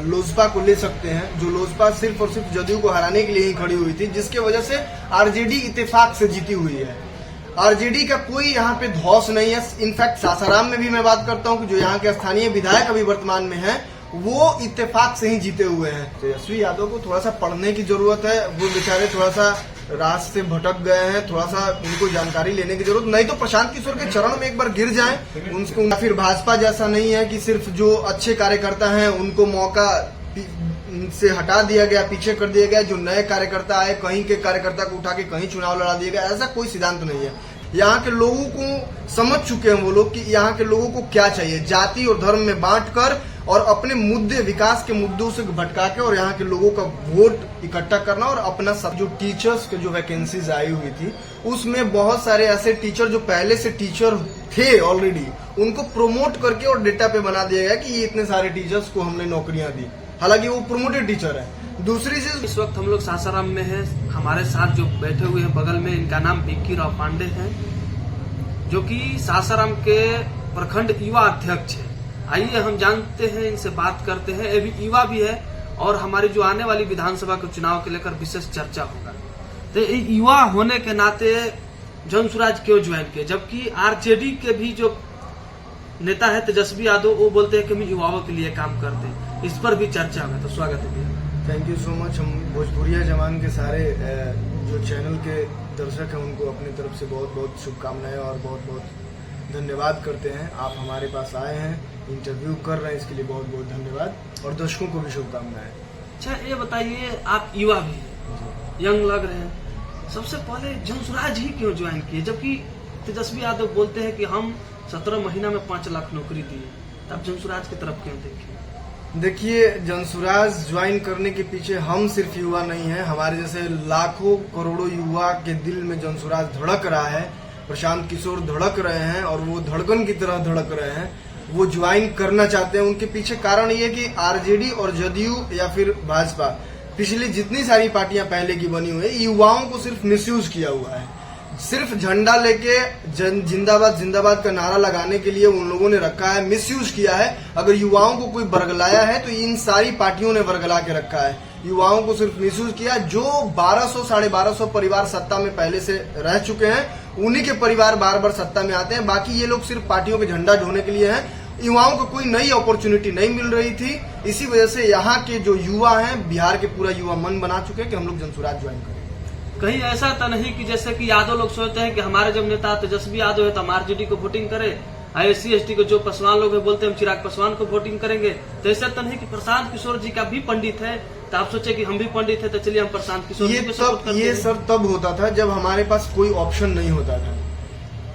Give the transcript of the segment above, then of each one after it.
लोजपा को ले सकते हैं, जो लोजपा सिर्फ और सिर्फ जदयू को हराने के लिए ही खड़ी हुई थी, जिसके वजह से आरजेडी इत्तेफाक से जीती हुई है। आरजेडी का कोई यहाँ पे धौस नहीं है। इनफैक्ट सासाराम में भी मैं बात करता हूँ कि जो यहाँ के स्थानीय विधायक अभी वर्तमान में हैं, वो इत्तेफाक से ही जीते हुए हैं। तेजस्वी यादव को थोड़ा सा पढ़ने की जरूरत है, वो बेचारे थोड़ा सा रास्ते से भटक गए हैं, थोड़ा सा उनको जानकारी लेने की जरूरत, नहीं तो प्रशांत किशोर के चरण में एक बार गिर जाएं उनको। या फिर भाजपा जैसा नहीं है कि सिर्फ जो अच्छे कार्यकर्ता हैं उनको मौका से हटा दिया गया, पीछे कर दिया गया, जो नए कार्यकर्ता आए कहीं के कार्यकर्ता को उठा के कहीं चुनाव लड़ा दिया गया, ऐसा कोई सिद्धांत नहीं है। यहाँ के लोगों को समझ चुके हैं वो लोग कि यहाँ के लोगों को क्या चाहिए, जाति और धर्म में बांट कर और अपने मुद्दे, विकास के मुद्दों से भटका के और यहाँ के लोगों का वोट इकट्ठा करना और अपना सब। जो टीचर्स के जो वैकेंसीज आई हुई थी उसमें बहुत सारे ऐसे टीचर जो पहले से टीचर थे ऑलरेडी, उनको प्रोमोट करके और डेटा पे बना दिया गया कि ये इतने सारे टीचर्स को हमने नौकरियां दी, हालांकि वो प्रोमोटेड टीचर है। दूसरी चीज, इस वक्त हम लोग सासाराम में हैं, हमारे साथ जो बैठे हुए हैं बगल में, इनका नाम विक्की राव पांडे है, जो कि सासाराम के प्रखंड युवा अध्यक्ष है। आइए हम जानते हैं, इनसे बात करते हैं। ये भी युवा भी है और हमारी जो आने वाली विधानसभा के चुनाव को लेकर विशेष चर्चा होगा। तो युवा होने के नाते जनसुराज क्यों ज्वाइन किए, जबकि आरजेडी के भी जो नेता है तेजस्वी यादव, वो बोलते हैं कि हम युवाओं के लिए काम करते हैं। इस पर भी चर्चा है, तो स्वागत है भैया। Thank you so much. हम भोजपुरिया जवान के सारे जो चैनल के दर्शक हैं उनको अपनी तरफ से बहुत बहुत शुभकामनाएं और बहुत बहुत धन्यवाद करते हैं। आप हमारे पास आए हैं, इंटरव्यू कर रहे हैं, इसके लिए बहुत बहुत धन्यवाद और दर्शकों को भी शुभकामनाएं। अच्छा, ये बताइए, आप युवा भी हैं, यंग लग रहे हैं, सबसे पहले जनसुराज ही क्यों ज्वाइन किए, जबकि तेजस्वी यादव बोलते हैं कि हम 17 महीना में 5 लाख नौकरी दी, तब जनसुराज की तरफ क्यों देखें? देखिए, जनसुराज ज्वाइन करने के पीछे हम सिर्फ युवा नहीं है, हमारे जैसे लाखों करोड़ों युवा के दिल में जनसुराज धड़क रहा है, प्रशांत किशोर धड़क रहे हैं और वो धड़कन की तरह धड़क रहे हैं, वो ज्वाइन करना चाहते हैं। उनके पीछे कारण ये कि आरजेडी और जदयू या फिर भाजपा, पिछली जितनी सारी पार्टियां पहले की बनी हुई है, युवाओं को सिर्फ मिसयूज किया हुआ है। सिर्फ झंडा लेके जिंदाबाद जिंदाबाद का नारा लगाने के लिए उन लोगों ने रखा है, मिसयूज किया है। अगर युवाओं को कोई बरगलाया है तो इन सारी पार्टियों ने बरगला के रखा है, युवाओं को सिर्फ मिसयूज किया। जो 1200 साढ़े 1200 परिवार सत्ता में पहले से रह चुके हैं, उन्हीं के परिवार बार बार सत्ता में आते हैं, बाकी ये लोग सिर्फ पार्टियों के झंडा ढोने के लिए हैं। युवाओं को कोई नई अपॉर्चुनिटी नहीं मिल रही थी, इसी वजह से यहाँ के जो युवा हैं, बिहार के पूरा युवा मन बना चुके हैं कि हम लोग जनसुराज ज्वाइन करें। कहीं ऐसा तो नहीं कि जैसे कि यादव लोग सोचते हैं कि हमारे जब नेता तेजस्वी यादव है तो हम आरजेडी को वोटिंग करें, SC ST को जो पासवान लोग हैं बोलते हैं हम चिराग पासवान को वोटिंग करेंगे, तो ऐसा तो नहीं कि प्रशांत किशोर जी का भी पंडित है तो आप सोचे कि हम भी पंडित है तो चलिए हम प्रशांत किशोर जी को सपोर्ट करते हैं। ये सर तब होता था जब हमारे पास कोई ऑप्शन नहीं होता था।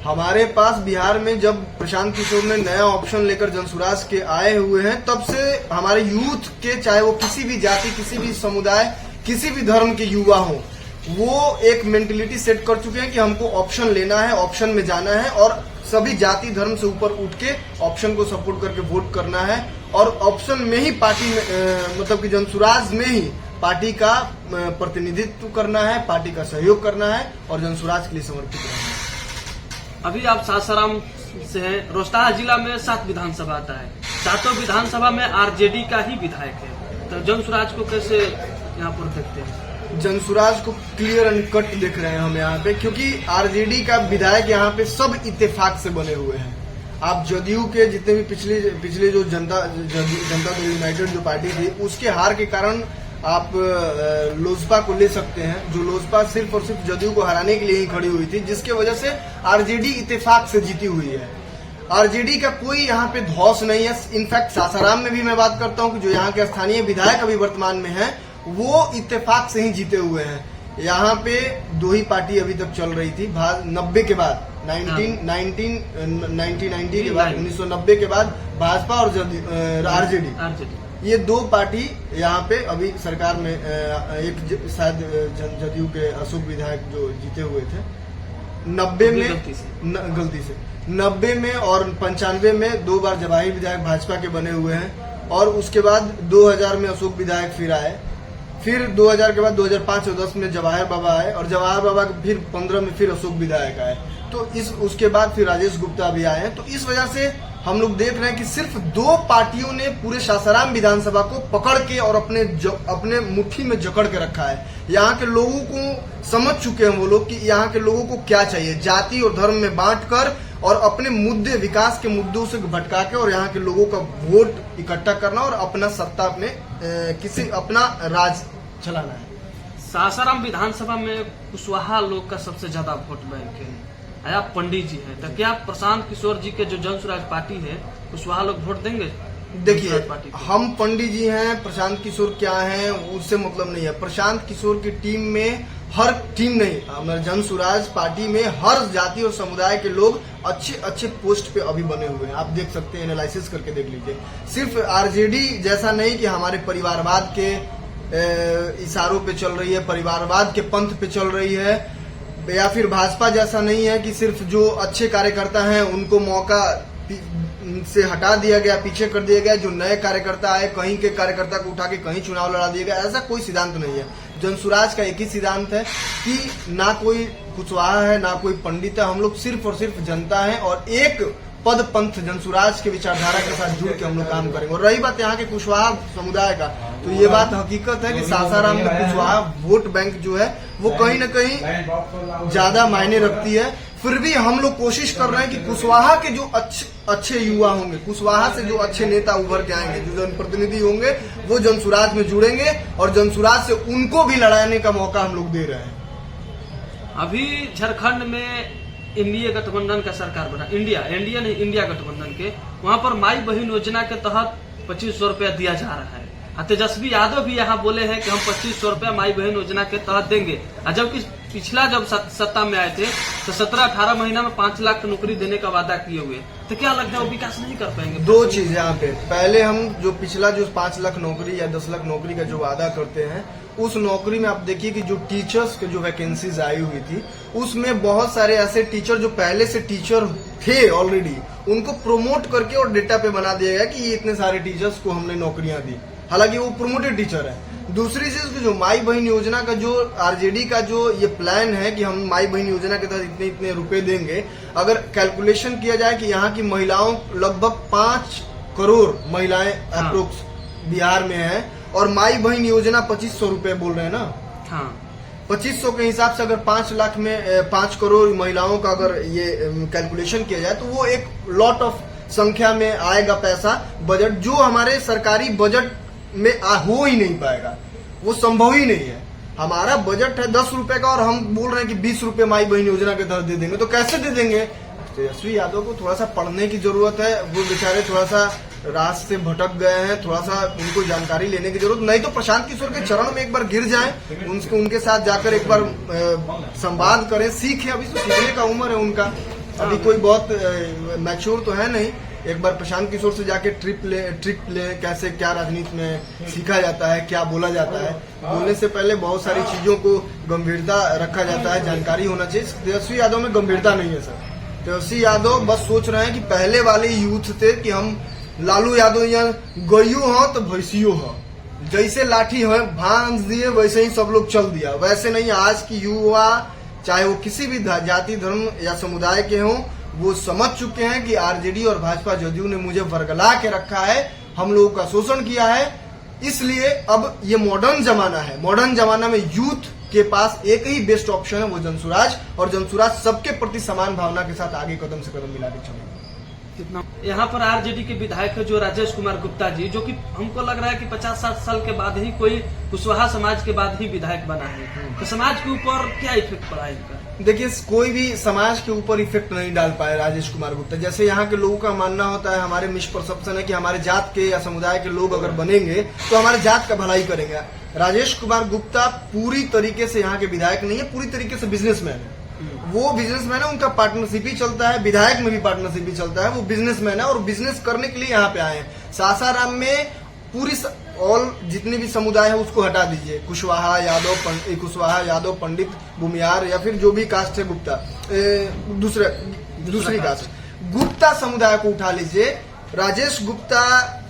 हमारे पास बिहार में जब प्रशांत किशोर ने नया ऑप्शन लेकर जनसुराज के आए हुए हैं, तब से हमारे यूथ के, चाहे वो किसी भी जाति, किसी भी समुदाय, किसी भी धर्म के युवा हों, वो एक मेंटेलिटी सेट कर चुके हैं कि हमको ऑप्शन लेना है, ऑप्शन में जाना है और सभी जाति धर्म से ऊपर उठ के ऑप्शन को सपोर्ट करके वोट करना है और ऑप्शन में ही पार्टी में, मतलब कि जनसुराज में ही पार्टी का प्रतिनिधित्व करना है, पार्टी का सहयोग करना है और जनसुराज के लिए समर्पित रहना है। अभी आप सासाराम से हैं, रोहतास जिला में 7 विधानसभा आता है, 7 विधानसभा में आरजेडी का ही विधायक है, तो जनसुराज को कैसे यहाँ पर देखते हैं? जनसुराज को क्लियर एंड कट देख रहे हैं हम यहाँ पे, क्योंकि आरजेडी का विधायक यहाँ पे सब इत्तेफाक से बने हुए हैं। आप जदयू के जितने भी पिछले जो जनता दल यूनाइटेड जो पार्टी थी, उसके हार के कारण आप लोजपा को ले सकते हैं, जो लोजपा सिर्फ और सिर्फ जदयू को हराने के लिए ही खड़ी हुई थी, जिसके वजह से आरजेडी इत्तेफाक से जीती हुई है। आरजेडी का कोई यहाँ पे धौस नहीं है। इनफैक्ट सासाराम में भी मैं बात करता हूँ कि जो यहाँ के स्थानीय विधायक अभी वर्तमान में हैं, वो इत्तेफाक से ही जीते हुए हैं। यहाँ पे 2 ही पार्टी अभी तक चल रही थी 90 के बाद, 1990 के बाद, 1990 के बाद भाजपा और आरजेडी, ये 2 पार्टी यहाँ पे अभी सरकार में, एक शायद जदयू के अशोक विधायक जो जीते हुए थे 90 में, गलती से 90 में और 95 में 2 बार जवाही विधायक भाजपा के बने हुए हैं और उसके बाद 2000 में अशोक विधायक फिर आए, फिर 2000 के बाद 2005 और 10 में जवाहर बाबा आए और जवाहर बाबा के फिर 15 में फिर अशोक विधायक आए, तो उसके बाद फिर राजेश गुप्ता भी आए हैं। तो इस वजह से हम लोग देख रहे हैं कि सिर्फ 2 पार्टियों ने पूरे सासाराम विधानसभा को पकड़ के और अपने मुट्ठी में जकड़ के रखा है। यहाँ के लोगों को समझ चुके हैं वो लोग कि यहाँ के लोगों को क्या चाहिए, जाति और धर्म में बांटकर और अपने मुद्दे, विकास के मुद्दों से भटका के और यहाँ के लोगों का वोट इकट्ठा करना और अपना सत्ता अपना राज चलाना है। सासाराम विधानसभा में कुशवाहा लोग का सबसे ज्यादा वोट बैंक है। आप पंडित जी हैं, तो क्या प्रशांत किशोर जी के जो जनसुराज पार्टी है कुशवाहा लोग वोट देंगे? देखिए, हम पंडित जी हैं, प्रशांत किशोर क्या हैं उससे मतलब नहीं है। प्रशांत किशोर की टीम में हर टीम नहीं, हमारे जनसुराज पार्टी में हर जाति और समुदाय के लोग अच्छे पोस्ट पे अभी बने हुए हैं। आप देख सकते हैं, एनालिसिस करके देख लीजिए। सिर्फ आरजेडी जैसा नहीं कि हमारे परिवारवाद के इशारों पे चल रही है, परिवारवाद के पंथ पे चल रही है, या फिर भाजपा जैसा नहीं है कि सिर्फ जो अच्छे कार्यकर्ता हैं उनको मौका से हटा दिया गया, पीछे कर दिया गया। जो नए कार्यकर्ता आए, कहीं के कार्यकर्ता को उठा के कहीं चुनाव लड़ा दिया गया, ऐसा कोई सिद्धांत नहीं है। जनसुराज का एक ही सिद्धांत है कि ना कोई कुशवाहा है ना कोई पंडित है, हम लोग सिर्फ और सिर्फ जनता है और एक पद पंथ जनसुराज के विचारधारा के साथ जुड़ के हम लोग काम करेंगे। और रही बात यहाँ के कुशवाहा समुदाय का, तो ये बात हकीकत है कि सासाराम में कुशवाहा वोट बैंक जो है वो कहीं न कहीं ज्यादा मायने रखती है। फिर भी हम लोग कोशिश कर रहे हैं कि कुशवाहा के जो अच्छे युवा होंगे, कुशवाहा से जो अच्छे नेता उभर के आएंगे, जो जनप्रतिनिधि होंगे, वो जनसुराज में जुड़ेंगे और जनसुराज से उनको भी लड़ाने का मौका हम लोग दे रहे हैं। अभी झारखंड में इंडिया गठबंधन का सरकार बना, इंडिया नहीं इंडिया गठबंधन के, वहां पर माई बहन योजना के तहत 2500 रुपया दिया जा रहा है। तेजस्वी यादव भी यहाँ बोले हैं कि हम 2500 रुपया माई बहन योजना के तहत देंगे। जबकि पिछला जब सत्ता में आए थे तो 17-18 महीना में 5 लाख नौकरी देने का वादा किए हुए, तो क्या लगता है वो विकास नहीं कर पाएंगे? 2 चीज यहाँ पे, पहले हम जो पिछला जो 5 लाख नौकरी या 10 लाख नौकरी का जो वादा करते हैं, उस नौकरी में आप देखिए कि जो टीचर्स के जो वैकेंसीज आई हुई थी उसमें बहुत सारे ऐसे टीचर जो पहले से टीचर थे ऑलरेडी, उनको प्रोमोट करके और डेटा पे बना दिया गया कि ये इतने सारे टीचर्स को हमने नौकरियां दी, हालांकि वो प्रोमोटेड टीचर है। दूसरी चीज, जो माई बहन योजना का जो आरजेडी का जो ये प्लान है कि हम माई बहन योजना के तहत इतने रुपए देंगे, अगर कैलकुलेशन किया जाए कि यहाँ की महिलाओं लगभग 5 करोड़ महिलाएं अप्रोक्स बिहार में है और माई बहन योजना 2500 रुपए बोल रहे हैं ना। हाँ, 2500 के हिसाब से अगर 5 लाख में 5 करोड़ महिलाओं का अगर ये कैलकुलेशन किया जाए तो वो एक लॉट ऑफ संख्या में आएगा पैसा, बजट जो हमारे सरकारी बजट में हो ही नहीं पाएगा, वो संभव ही नहीं है। हमारा बजट है 10 रुपए का और हम बोल रहे हैं कि 20 रुपए माई बहन योजना के तहत दे देंगे, तो कैसे दे देंगे? तेजस्वी यादव को थोड़ा सा पढ़ने की जरूरत है, वो बेचारे थोड़ा सा रास्ते से भटक गए हैं, थोड़ा सा उनको जानकारी लेने की जरूरत, नहीं तो प्रशांत किशोर के चरण में एक बार गिर जाएं, उनके साथ जाकर एक बार संवाद करें, सीखें। अभी तो सीखने का उम्र है उनका, अभी कोई बहुत मैच्योर तो है नहीं। एक बार प्रशांत किशोर से जाके ट्रिक ले कैसे क्या राजनीति में सीखा जाता है, क्या बोला जाता है। बोलने से पहले बहुत सारी चीजों को गंभीरता रखा जाता है, जानकारी होना चाहिए। तेजस्वी यादव में गंभीरता नहीं है सर। तेजस्वी यादव बस सोच रहे हैं कि पहले वाले यूथ थे कि हम लालू यादव यहाँ गइयो हो तो भैंसियो हो, जैसे लाठी है भांज दिए वैसे ही सब लोग चल दिया, वैसे नहीं। आज की युवा चाहे वो किसी भी जाति धर्म या समुदाय के हों, वो समझ चुके हैं कि आरजेडी और भाजपा जदयू ने मुझे वर्गला के रखा है, हम लोगों का शोषण किया है। इसलिए अब ये मॉडर्न जमाना है, मॉडर्न जमाना में यूथ के पास एक ही बेस्ट ऑप्शन है, वो जनसुराज, और जनसुराज सबके प्रति समान भावना के साथ आगे कदम से कदम मिला के चलेगा। यहाँ पर आरजेडी के विधायक है जो राजेश कुमार गुप्ता जी, जो कि हमको लग रहा है कि 50-60 साल के बाद ही कोई कुशवाहा समाज के बाद ही विधायक बना है, तो समाज के ऊपर क्या इफेक्ट पड़ा है इनका? देखिए, कोई भी समाज के ऊपर इफेक्ट नहीं डाल पाए राजेश कुमार गुप्ता। जैसे यहाँ के लोगों का मानना होता है, हमारे मिसपरसेप्शन है कि हमारे जात के या समुदाय के लोग अगर बनेंगे तो हमारे जात का भलाई करेंगे। राजेश कुमार गुप्ता पूरी तरीके से यहाँ के विधायक नहीं है, पूरी तरीके से बिजनेसमैन है। वो बिजनेसमैन है, उनका पार्टनरशिप ही चलता है, विधायक में भी पार्टनरशिप ही चलता है। वो बिजनेसमैन है और बिजनेस करने के लिए यहाँ पे आए हैं। सासाराम में पूरी ऑल जितने भी समुदाय है उसको हटा दीजिए, कुशवाहा यादव पंडित भूमियार या फिर जो भी कास्ट है गुप्ता, दूसरी कास्ट, गुप्ता समुदाय को उठा लीजिए, राजेश गुप्ता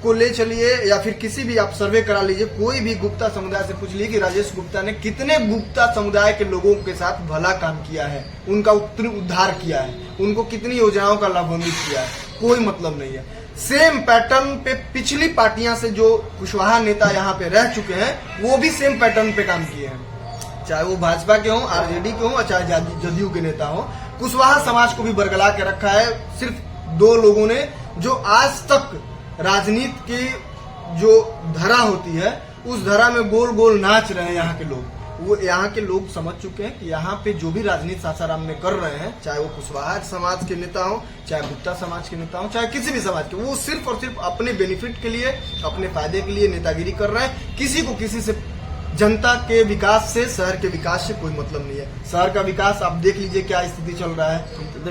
को ले चलिए या फिर किसी भी आप सर्वे करा लीजिए, कोई भी गुप्ता समुदाय से पूछ लीजिए कि राजेश गुप्ता ने कितने गुप्ता समुदाय के लोगों के साथ भला काम किया है, उनका उद्धार किया है, उनको कितनी योजनाओं का लाभान्वित किया है। कोई मतलब नहीं है। सेम पैटर्न पे पिछली पार्टियां से जो कुशवाहा नेता यहाँ पे रह चुके हैं वो भी सेम पैटर्न पे काम किए हैं, चाहे वो भाजपा के हों, आरजेडी के हों, चाहे जदयू के नेता हों। कुशवाहा समाज को भी बरगला के रखा है सिर्फ दो लोगों ने, जो आज तक राजनीति की जो धरा होती है उस धरा में गोल गोल नाच रहे हैं यहाँ के लोग। वो यहाँ के लोग समझ चुके हैं कि यहाँ पे जो भी राजनीति सासाराम में कर रहे हैं, चाहे वो कुशवाहा समाज के नेता हो, चाहे गुप्ता समाज के नेता हो, चाहे किसी भी समाज के, वो सिर्फ और सिर्फ अपने बेनिफिट के लिए, अपने फायदे के लिए नेतागिरी कर रहे हैं। किसी को किसी से, जनता के विकास से, शहर के विकास से कोई मतलब नहीं है। शहर का विकास आप देख लीजिए क्या स्थिति चल रहा है।